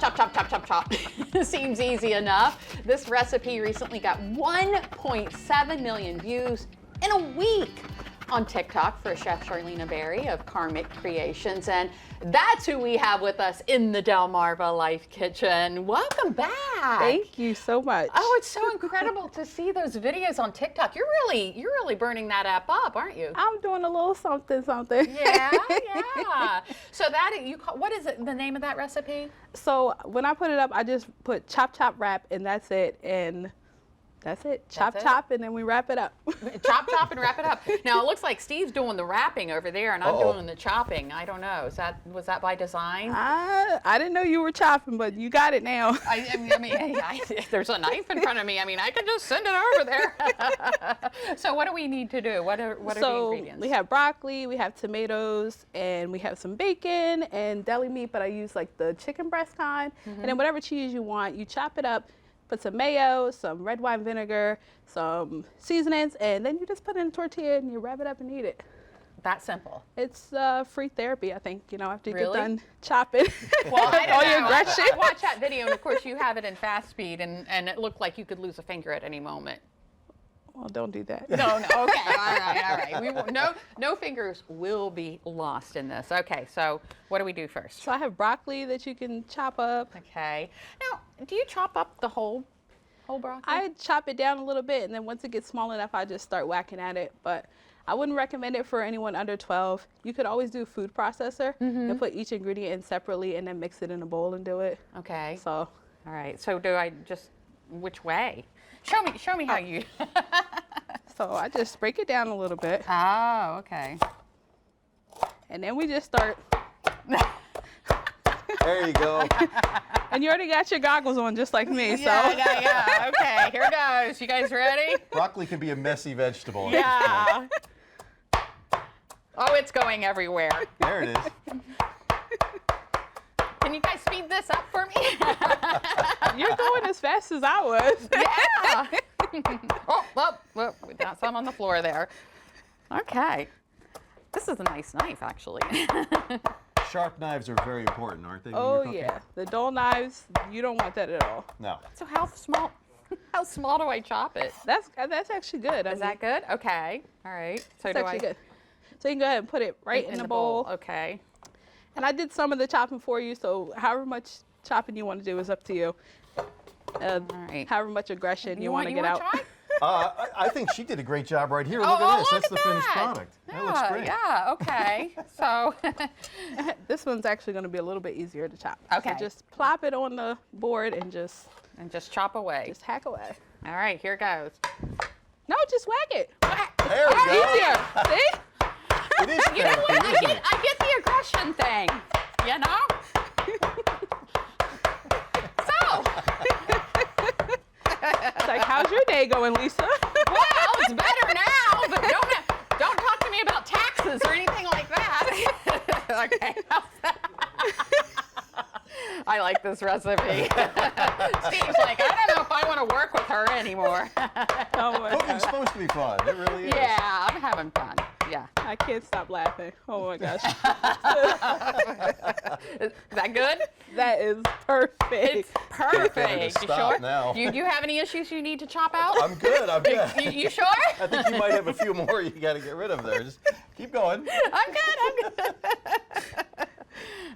chop, chop, chop, chop, chop, chop. Seems easy enough. This recipe recently got 1.7 million views in a week on TikTok for Chef Sharliena Berry of Karmic Creations. And that's who we have with us in the DelmarvaLife kitchen. Welcome back. Thank you so much. Oh, it's so incredible to see those videos on TikTok. You're really burning that app up, aren't you? I'm doing a little something. Yeah, yeah. So what is it, the name of that recipe? So when I put it up, I just put chop, chop, wrap, and that's it. And that's it. Chop, chop, and then we wrap it up. Chop, chop, and wrap it up. Now, it looks like Steve's doing the wrapping over there, and I'm doing the chopping. I don't know. Was that by design? I didn't know you were chopping, but you got it now. I mean, if there's a knife in front of me, I mean, I could just send it over there. So what do we need to do? What are the ingredients? We have broccoli, we have tomatoes, and we have some bacon and deli meat, but I use like the chicken breast kind. And then whatever cheese you want, you chop it up. Put some mayo, some red wine vinegar, some seasonings, and then you just put it in a tortilla and you wrap it up and eat it. That simple. It's free therapy, I think, after you get done chopping. Well, I don't know. Your aggression. I watched that video, and of course you have it in fast speed, and it looked like you could lose a finger at any moment. Well, don't do that. No, okay, all right. We will, no fingers will be lost in this. Okay, so what do we do first? So I have broccoli that you can chop up. Okay. Now, do you chop up the whole broccoli? I chop it down a little bit, and then once it gets small enough, I just start whacking at it. But I wouldn't recommend it for anyone under 12. You could always do a food processor and put each ingredient in separately and then mix it in a bowl and do it. Okay. So. All right. So do I just, which way? Show me how you. So I just break it down a little bit. Oh, okay. And then we just start. There you go. And you already got your goggles on just like me, so. Yeah. Okay, here goes. You guys ready? Broccoli can be a messy vegetable. Yeah. Oh, it's going everywhere. There it is. Can you guys speed this up for me? You're going as fast as I was. Yeah. Oh, we got some on the floor there. Okay. This is a nice knife, actually. Sharp knives are very important, aren't they? when Oh you're cooking? yeah, the dull knives, you don't want that at all. No. So how small do I chop it? That's actually good. Is that good? Okay. All right. So That's actually good. So you can go ahead and put it right in the bowl. Okay. And I did some of the chopping for you, so however much chopping you want to do is up to you. All right. However much aggression you want to get out. Try? I think she did a great job right here. Look at this. That's the finished product. That looks great. Yeah, okay. So, This one's actually going to be a little bit easier to chop. Okay. So just plop it on the board and just chop away. just hack away. All right, here goes. No, just whack it. There we go. Easier. See? It is You know what? therapy, isn't it? I get the aggression thing. You know? So. It's like, how's your day going, Lisa? Well, it's better now, but don't talk to me about taxes or anything like that. Okay. I like this recipe. Steve's like, I don't know if I want to work with her anymore. Oh my Cooking's gosh. supposed to be fun. It really is. Yeah, I'm having fun. Yeah. I can't stop laughing. Oh my gosh. Is that good? That is perfect. It's perfect. Get her to You stop sure? now. Do you have any issues you need to chop out? I'm good. I'm good. You sure? I think you might have a few more you got to get rid of there. Just keep going. I'm good.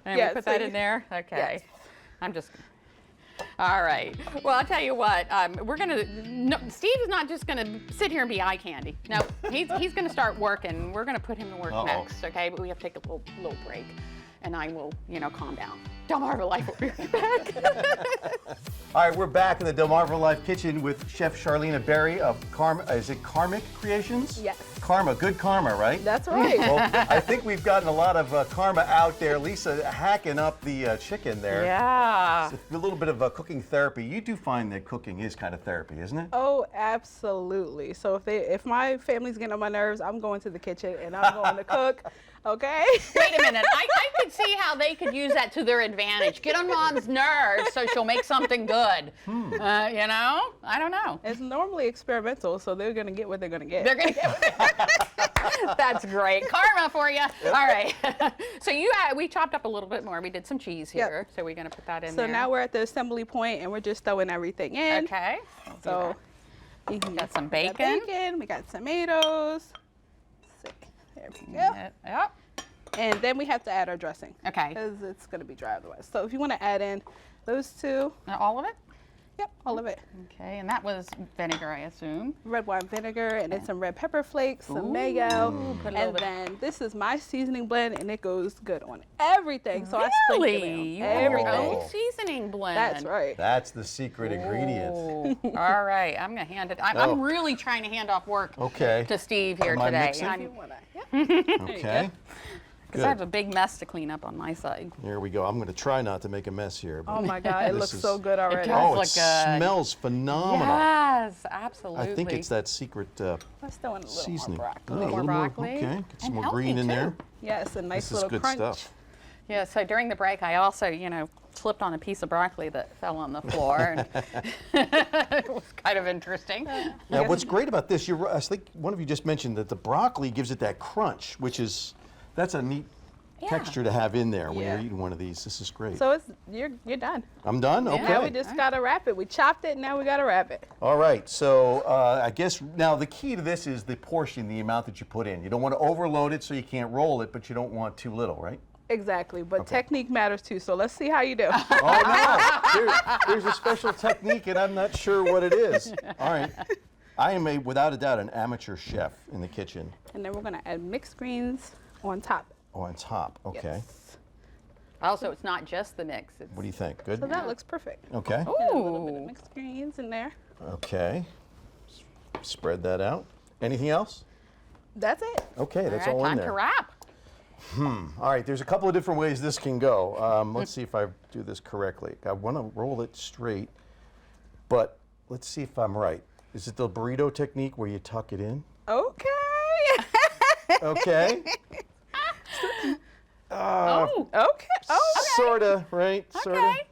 And Yeah, we put so that in there? Okay. yes. I'm just. All right. Well, I'll tell you what. We're gonna. No, Steve is not just gonna sit here and be eye candy. No, he's gonna start working. We're gonna put him to work next. Okay, but we have to take a little break, and I will, calm down. DelmarvaLife will be right back. All right, we're back in the DelmarvaLife kitchen with Chef Sharliena Berry of Is it Karmic Creations? Yes. Karma, good karma, right? That's right. Well, I think we've gotten a lot of karma out there. Lisa hacking up the chicken there. Yeah. It's a little bit of cooking therapy. You do find that cooking is kind of therapy, isn't it? Oh, absolutely. So if my family's getting on my nerves, I'm going to the kitchen and I'm going to cook. Okay. Wait a minute. I could see how they could use that to their advantage. Get on Mom's nerves so she'll make something good. You know? I don't know. It's normally experimental, so they're gonna get what they're gonna get. They're gonna get That's great. Karma for you. All right. So we chopped up a little bit more. We did some cheese here. Yep. So we're gonna put that in So there. now we're at the assembly point, and we're just throwing everything in. Okay. So you can got some we got bacon. bacon. We got tomatoes. Let's see. There we go. Yep. And then we have to add our dressing. Okay. Because it's going to be dry otherwise. So if you want to add in those two. All of it? Yep, all of it. Okay, and that was vinegar, I assume. Red wine vinegar, and then some red pepper flakes, some mayo. Put a little And bit. then this is my seasoning blend, and it goes good on everything. So I sprinkle it Really? on You have your everything. own seasoning blend. That's right. That's the secret ingredient. Ooh. All right, I'm gonna hand it. Oh. I'm really trying to hand off work Okay. to Steve here Am I today. mixing? If you wanna, yeah. Okay. Because I have a big mess to clean up on my side. Here we go. I'm going to try not to make a mess here. Oh my God, it This looks is- so good already. does. Oh, it look good. smells phenomenal. Yes, absolutely. I think it's that secret Let's throw in a little seasoning. more broccoli. Oh, little more broccoli. Okay, get some And more healthy, green in too. there. Yes, a nice This is little good crunch. stuff. Yeah. So during the break, I also, slipped on a piece of broccoli that fell on the floor, and it was kind of interesting. Now, what's great about this, I think one of you just mentioned that the broccoli gives it that crunch, that's a neat texture to have in there when Yeah. you're eating one of these. This is great. So you're done. I'm done? Okay. Now we just gotta wrap it. We chopped it, now we gotta wrap it. All right, so I guess now the key to this is the portion, the amount that you put in. You don't want to overload it so you can't roll it, but you don't want too little, right? Exactly, but technique matters too. So let's see how you do. Oh no, there's a special technique and I'm not sure what it is. All right, I am without a doubt an amateur chef in the kitchen. And then we're gonna add mixed greens on top. Oh, on top, okay. Yes. Also, it's not just the mix. It's, What do you think? Good? So that looks perfect. Okay, And a little bit of Ooh. mixed greens in there. okay. Spread that out. Anything else? That's it. Okay, that's all all right, in time there. to wrap. All right, there's a couple of different ways this can go. Let's see if I do this correctly. I want to roll it straight, but let's see if I'm right. Is it the burrito technique where you tuck it in? Okay. Okay. Oh, Okay. Oh. Sorta, right? Sorta. okay.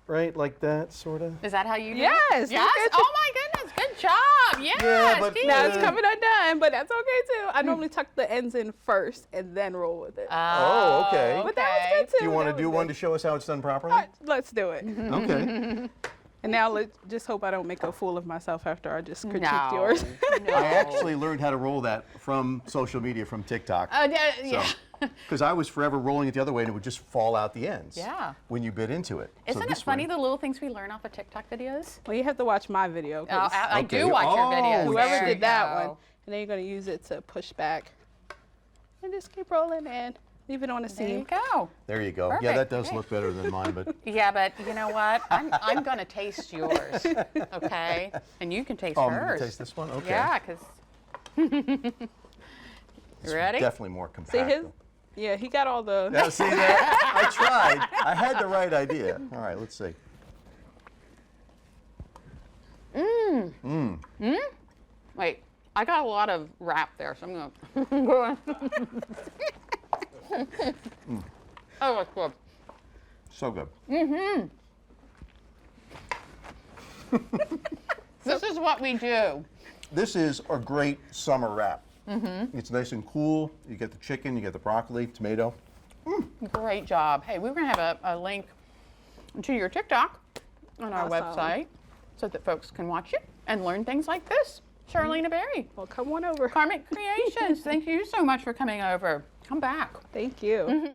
Right, like that, sorta. Is that how you do Yes, it? look Yes. at Oh my goodness, good job. Yes. Yeah, but- Steve. Now it's coming undone, but that's okay too. I normally tuck the ends in first and then roll with it. Oh, okay. But that was good too. Do you want That to do was one good. to show us how it's done properly? All right, let's do it. Okay. And now let's just hope I don't make a fool of myself after I just critiqued No. yours. No. I actually learned how to roll that from social media, from TikTok. Yeah. Because I was forever rolling it the other way and it would just fall out the ends. Yeah. When you bit into it. So Isn't it this funny way- the little things we learn off of TikTok videos? Well, you have to watch my video. 'Cause I Okay. do watch your Oh, videos. whoever There you did that go. one, and then you're going to use it to push back. And just keep rolling and leave it on the There you seam. go. There you go. Yeah, Perfect. that does Okay. look better than mine, but Yeah, but you know what? I'm going to taste yours, okay? And you can taste I'm hers. gonna taste this one. Okay. Yeah, because. It's You ready? Definitely more compact. See his? though. Yeah, he got all the. Now, see that? I tried. I had the right idea. All right, let's see. Wait, I got a lot of wrap there, so I'm going to go on. Oh, that's good. So good. This is what we do. This is a great summer wrap. It's nice and cool. You get the chicken, you get the broccoli, tomato. Great job. Hey, we're going to have a link to your TikTok on our Awesome. website so that folks can watch it and learn things like this. Sharliena Berry, Well, come on over. Karmic Creations. Thank you so much for coming over. Come back. Thank you.